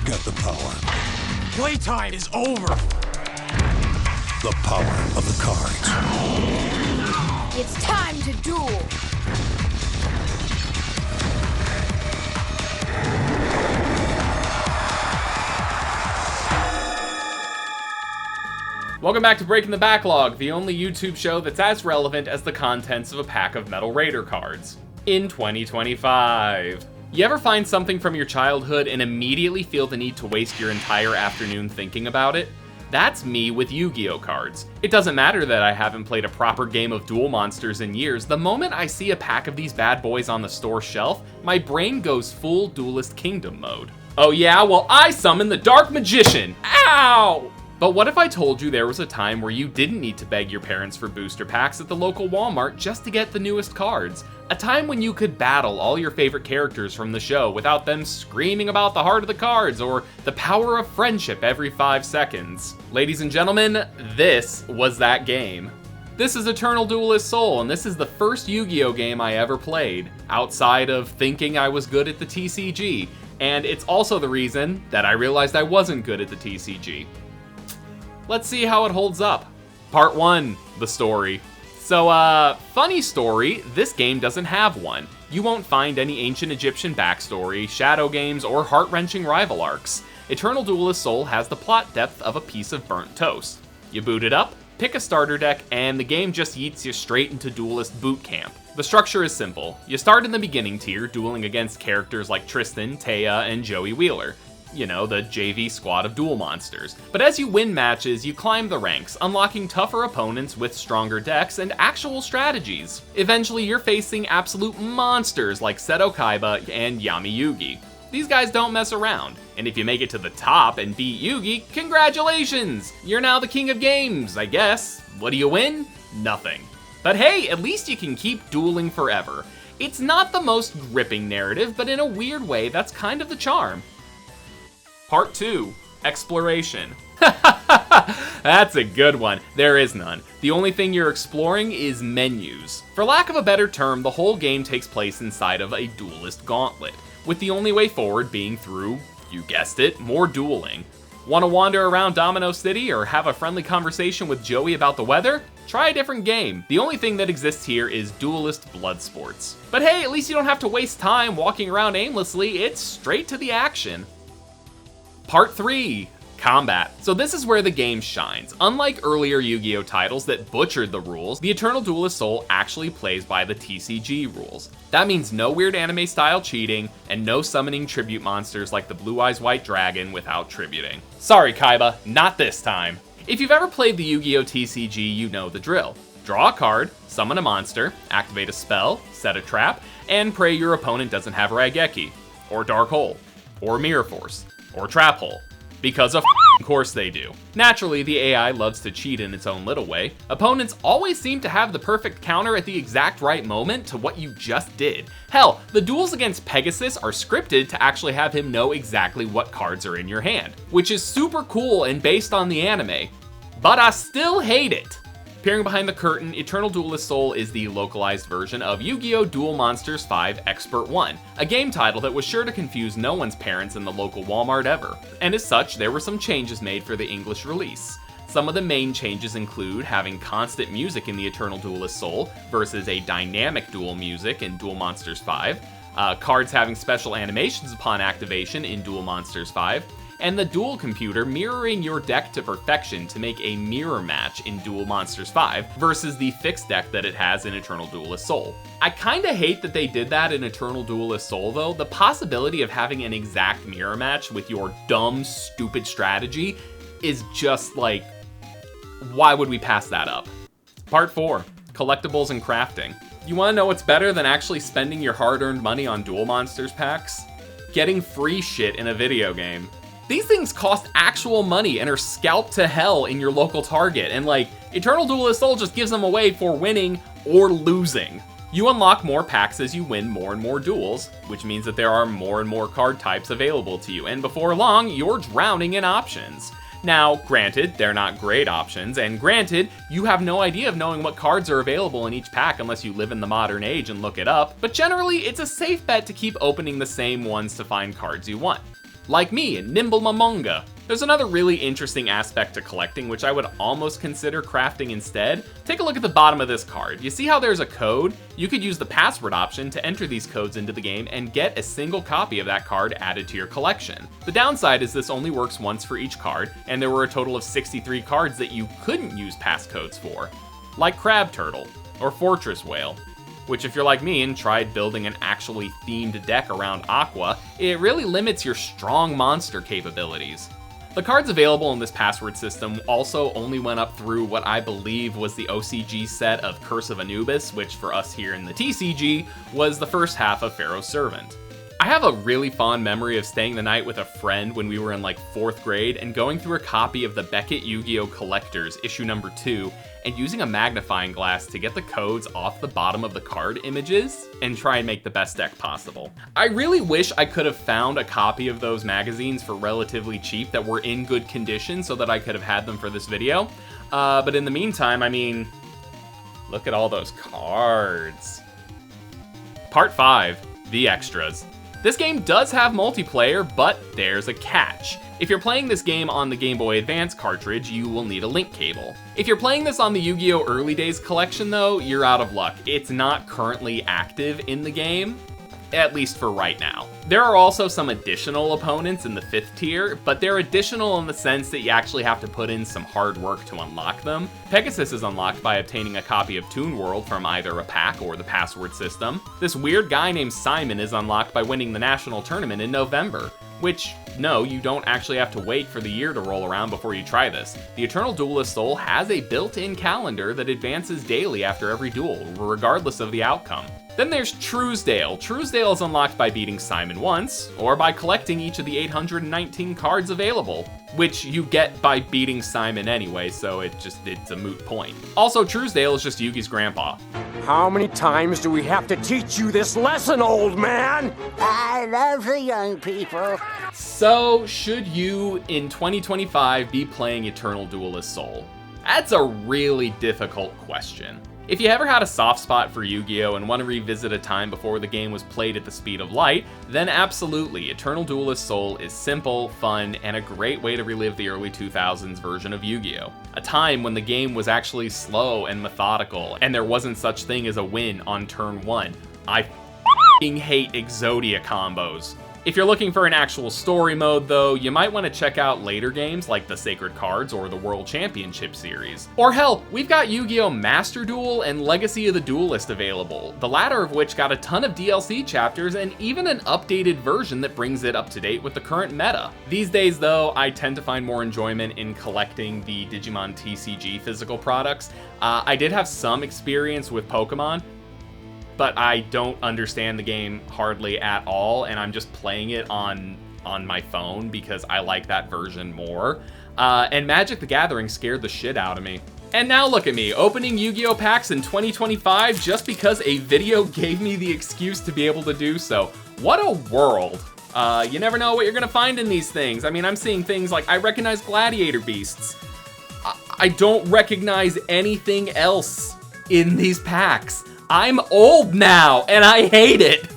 Get the power. Playtime is over. The power of the cards. It's time to duel. Welcome back to Breaking the Backlog, the only YouTube show that's as relevant as the contents of a pack of Metal Raider cards. In 2025. You ever find something from your childhood and immediately feel the need to waste your entire afternoon thinking about it? That's me with Yu-Gi-Oh cards. It doesn't matter that I haven't played a proper game of Duel Monsters in years. The moment I see a pack of these bad boys on the store shelf, my brain goes full Duelist Kingdom mode. Oh yeah, well I summon the Dark Magician! Ow! But what if I told you there was a time where you didn't need to beg your parents for booster packs at the local Walmart just to get the newest cards? A time when you could battle all your favorite characters from the show without them screaming about the heart of the cards or the power of friendship every 5 seconds. Ladies and gentlemen, this was that game. This is Eternal Duelist Soul, and this is the first Yu-Gi-Oh game I ever played, outside of thinking I was good at the TCG. And it's also the reason that I realized I wasn't good at the TCG. Let's see how it holds up. Part 1, the story. So, funny story, this game doesn't have one. You won't find any ancient Egyptian backstory, shadow games, or heart-wrenching rival arcs. Eternal Duelist Soul has the plot depth of a piece of burnt toast. You boot it up, pick a starter deck, and the game just yeets you straight into Duelist boot camp. The structure is simple. You start in the beginning tier, dueling against characters like Tristan, Taya, and Joey Wheeler. You know, the JV squad of duel monsters. But as you win matches, you climb the ranks, unlocking tougher opponents with stronger decks and actual strategies. Eventually, you're facing absolute monsters like Seto Kaiba and Yami Yugi. These guys don't mess around, and if you make it to the top and beat Yugi, congratulations! You're now the king of games, I guess. What do you win? Nothing. But hey, at least you can keep dueling forever. It's not the most gripping narrative, but in a weird way, that's kind of the charm. Part 2, Exploration. That's a good one. There is none. The only thing you're exploring is menus. For lack of a better term, the whole game takes place inside of a duelist gauntlet, with the only way forward being through, you guessed it, more dueling. Want to wander around Domino City or have a friendly conversation with Joey about the weather? Try a different game. The only thing that exists here is Duelist Blood Sports. But hey, at least you don't have to waste time walking around aimlessly. It's straight to the action. Part 3, Combat. So this is where the game shines. Unlike earlier Yu-Gi-Oh titles that butchered the rules, the Eternal Duelist Soul actually plays by the TCG rules. That means no weird anime style cheating, and no summoning tribute monsters like the Blue Eyes White Dragon without tributing. Sorry Kaiba, not this time. If you've ever played the Yu-Gi-Oh TCG, you know the drill. Draw a card, summon a monster, activate a spell, set a trap, and pray your opponent doesn't have Raigeki, or Dark Hole, or Mirror Force, or Trap Hole. Because of course they do. Naturally, the AI loves to cheat in its own little way. Opponents always seem to have the perfect counter at the exact right moment to what you just did. Hell, the duels against Pegasus are scripted to actually have him know exactly what cards are in your hand, which is super cool and based on the anime. But I still hate it. Peering behind the curtain, Eternal Duelist Soul is the localized version of Yu-Gi-Oh! Duel Monsters 5 Expert 1, a game title that was sure to confuse no one's parents in the local Walmart ever. And as such, there were some changes made for the English release. Some of the main changes include having constant music in the Eternal Duelist Soul versus a dynamic duel music in Duel Monsters 5, cards having special animations upon activation in Duel Monsters 5, and the duel computer mirroring your deck to perfection to make a mirror match in Duel Monsters 5 versus the fixed deck that it has in Eternal Duelist Soul. I kinda hate that they did that in Eternal Duelist Soul though. The possibility of having an exact mirror match with your dumb, stupid strategy is just like, why would we pass that up? Part 4, Collectibles and Crafting. You wanna know what's better than actually spending your hard-earned money on Duel Monsters packs? Getting free shit in a video game. These things cost actual money and are scalped to hell in your local Target, and like, Eternal Duelist Soul just gives them away for winning or losing. You unlock more packs as you win more and more duels, which means that there are more and more card types available to you, and before long, you're drowning in options. Now, granted, they're not great options, and granted, you have no idea of knowing what cards are available in each pack unless you live in the modern age and look it up, but generally, it's a safe bet to keep opening the same ones to find cards you want. like me and Nimble Mamonga. There's another really interesting aspect to collecting, which I would almost consider crafting instead. Take a look at the bottom of this card. You see how there's a code? You could use the password option to enter these codes into the game and get a single copy of that card added to your collection. The downside is this only works once for each card, and there were a total of 63 cards that you couldn't use passcodes for, like Crab Turtle or Fortress Whale. Which, if you're like me and tried building an actually themed deck around Aqua, it really limits your strong monster capabilities. The cards available in this password system also only went up through what I believe was the OCG set of Curse of Anubis, which for us here in the TCG was the first half of Pharaoh's Servant. I have a really fond memory of staying the night with a friend when we were in like 4th grade and going through a copy of the Beckett Yu-Gi-Oh! Collectors, issue number 2, and using a magnifying glass to get the codes off the bottom of the card images and try and make the best deck possible. I really wish I could have found a copy of those magazines for relatively cheap that were in good condition so that I could have had them for this video. But in the meantime, I mean, look at all those cards. Part 5, the extras. This game does have multiplayer, but there's a catch. If you're playing this game on the Game Boy Advance cartridge, you will need a link cable. If you're playing this on the Yu-Gi-Oh! Early Days collection though, you're out of luck. It's not currently active in the game, at least for right now. There are also some additional opponents in the 5th tier, but they're additional in the sense that you actually have to put in some hard work to unlock them. Pegasus is unlocked by obtaining a copy of Toon World from either a pack or the password system. This weird guy named Simon is unlocked by winning the national tournament in November. Which, no, you don't actually have to wait for the year to roll around before you try this. The Eternal Duelist Soul has a built-in calendar that advances daily after every duel, regardless of the outcome. Then there's Truesdale. Truesdale is unlocked by beating Simon once, or by collecting each of the 819 cards available, which you get by beating Simon anyway, so it's a moot point. Also, Truesdale is just Yugi's grandpa. How many times do we have to teach you this lesson, old man? I love the young people. So, should you, in 2025, be playing Eternal Duelist Soul? That's a really difficult question. If you ever had a soft spot for Yu-Gi-Oh! And want to revisit a time before the game was played at the speed of light, then absolutely, Eternal Duelist Soul is simple, fun, and a great way to relive the early 2000s version of Yu-Gi-Oh! A time when the game was actually slow and methodical, and there wasn't such thing as a win on turn 1. I f***ing hate Exodia combos. If you're looking for an actual story mode though, you might want to check out later games like the Sacred Cards or the World Championship series. Or hell, we've got Yu-Gi-Oh! Master Duel and Legacy of the Duelist available, the latter of which got a ton of DLC chapters and even an updated version that brings it up to date with the current meta. These days though, I tend to find more enjoyment in collecting the Digimon TCG physical products. I did have some experience with Pokemon, but I don't understand the game hardly at all, and I'm just playing it on my phone because I like that version more. And Magic the Gathering scared the shit out of me. And now look at me, opening Yu-Gi-Oh! Packs in 2025 just because a video gave me the excuse to be able to do so. What a world. You never know what you're gonna find in these things. I mean, I'm seeing things like, I recognize gladiator beasts. I don't recognize anything else in these packs. I'm old now, and I hate it.